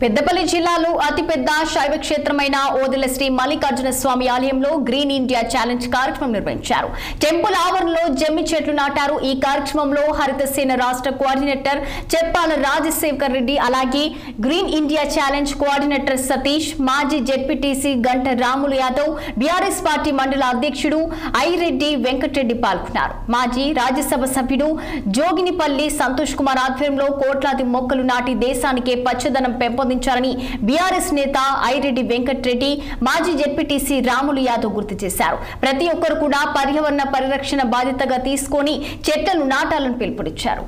పెద్దపల్లి జిల్లాలో అతిపెద్ద శైవ క్షేత్రమైన ఓదెల శ్రీ మల్లికార్జున స్వామి ఆలయంలో గ్రీన్ ఇండియా ఛాలెంజ్ కార్యక్రమం నిర్వహించారు. టెంపుల్ ఆవరణలో జమ్మి చెట్లు నాటారు. ఈ కార్యక్రమంలో హరిత సేన రాష్ట్ర కోఆర్డినేటర్ చెప్పాల రాజశేఖర్ రెడ్డి, అలాగే green India challenge coordinator Satish, మాజీ జెడ్పీటీసీ గంట రాములు యాదవ్, బీఆర్ఎస్ పార్టీ మండల అధ్యక్షుడు ఐరెడ్డి వెంకటరెడ్డి పాల్గొన్నారు. మాజీ రాజ్యసభ సభ్యుడు జోగినిపల్లి సంతోష్ కుమార్ ఆధ్వర్యంలో కోట్లాది మొక్కలు నాటి దేశానికే పచ్చదనం పెంపొందించాలని బీఆర్ఎస్ నేత ఐరెడ్డి వెంకటరెడ్డి, మాజీ జెడ్పీటీసీ రాములు యాదవ్ గుర్తు చేశారు. ప్రతి ఒక్కరు కూడా పర్యావరణ పరిరక్షణ బాధ్యతగా తీసుకొని చెట్లను నాటాలని పిలుపునిచ్చారు.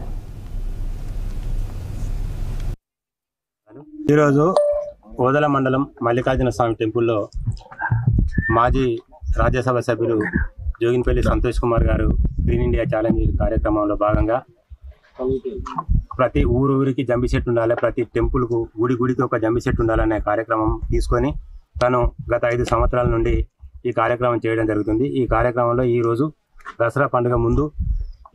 ఈరోజు ఓదెల మండలం మల్లికార్జున స్వామి టెంపుల్లో మాజీ రాజ్యసభ సభ్యులు జోగినిపల్లి సంతోష్ కుమార్ గారు గ్రీన్ ఇండియా ఛాలెంజ్ కార్యక్రమంలో భాగంగా ప్రతి ఊరికి జంబి చెట్టు ఉండాలి, ప్రతి టెంపుల్కు గుడికి ఒక జంబి చెట్టు ఉండాలనే కార్యక్రమం తీసుకొని తను గత 5 సంవత్సరాల నుండి ఈ కార్యక్రమం చేయడం జరుగుతుంది. ఈ కార్యక్రమంలో ఈరోజు దసరా పండుగ ముందు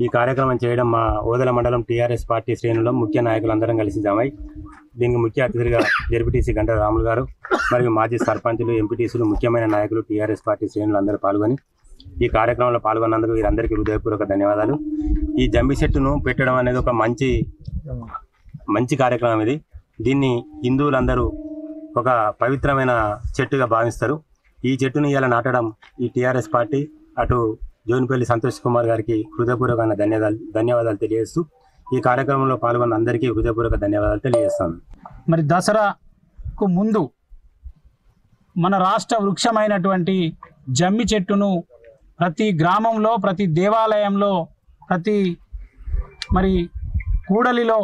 ఈ కార్యక్రమం చేయడం మా ఓదెల మండలం టీఆర్ఎస్ పార్టీ శ్రేణుల్లో ముఖ్య నాయకులందరం కలిసి జమై దీనికి ముఖ్య అతిథిగా జెడ్పీటీసీ గంట రాములు గారు మరియు మాజీ సర్పంచులు, ఎంపీటీసీలు, ముఖ్యమైన నాయకులు టీఆర్ఎస్ పార్టీ శ్రేణులు అందరూ పాల్గొని ఈ కార్యక్రమంలో పాల్గొన్నందుకు వీరందరికీ హృదయపూర్వక ధన్యవాదాలు. ఈ జంబి చెట్టును పెట్టడం అనేది ఒక మంచి కార్యక్రమం. దీన్ని హిందువులందరూ ఒక పవిత్రమైన చెట్టుగా భావిస్తారు. ఈ చెట్టును ఇలా నాటడం ఈ టీఆర్ఎస్ పార్టీ అటు జోగినిపల్లి సంతోష్ కుమార్ గారికి హృదయపూర్వక ధన్యవాదాలు తెలియజేస్తూ ఈ కార్యక్రమంలో పాల్గొన్న అందరికీ హృదయపూర్వక ధన్యవాదాలు తెలియజేస్తాను. మరి దసరాకు ముందు మన రాష్ట్ర వృక్షమైనటువంటి జమ్మి చెట్టును ప్రతి గ్రామంలో, ప్రతి దేవాలయంలో, ప్రతి మరి కూడలిలో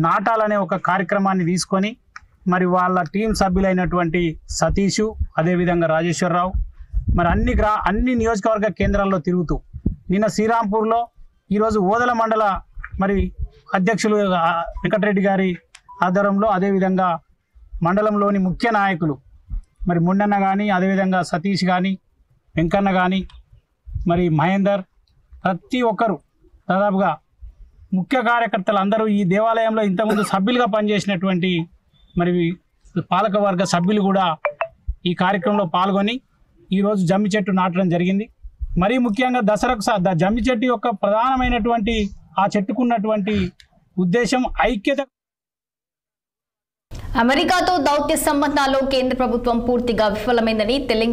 నాటాలనే ఒక కార్యక్రమాన్ని తీసుకొని మరి వాళ్ళ టీం సభ్యులైనటువంటి సతీషు, అదేవిధంగా రాజేశ్వరరావు మరి అన్ని నియోజకవర్గ కేంద్రాల్లో తిరుగుతూ నిన్న శ్రీరాంపూర్లో, ఈరోజు ఓదెల మండల మరి అధ్యక్షులు వెంకటరెడ్డి గారి ఆధ్వర్యంలో, అదేవిధంగా మండలంలోని ముఖ్య నాయకులు మరి ముండన్న కానీ, అదేవిధంగా సతీష్ కానీ, వెంకన్న కానీ, మరి మహేందర్, ప్రతి ఒక్కరు దాదాపుగా ముఖ్య కార్యకర్తలు అందరూ ఈ దేవాలయంలో ఇంతకుముందు సభ్యులుగా పనిచేసినటువంటి మరి పాలకవర్గ సభ్యులు కూడా ఈ కార్యక్రమంలో పాల్గొని ఈరోజు జమ్మి చెట్టు నాటడం జరిగింది. మరీ ముఖ్యంగా దసరాకు జమ్మి చెట్టు యొక్క ప్రధానమైనటువంటి ఆ చెట్టుకున్నటువంటి ఉద్దేశం ఐక్యత. అమెరికాతో దౌత్య సంబంధాల్లో కేంద్ర ప్రభుత్వం పూర్తిగా విఫలమైందని తెలంగాణ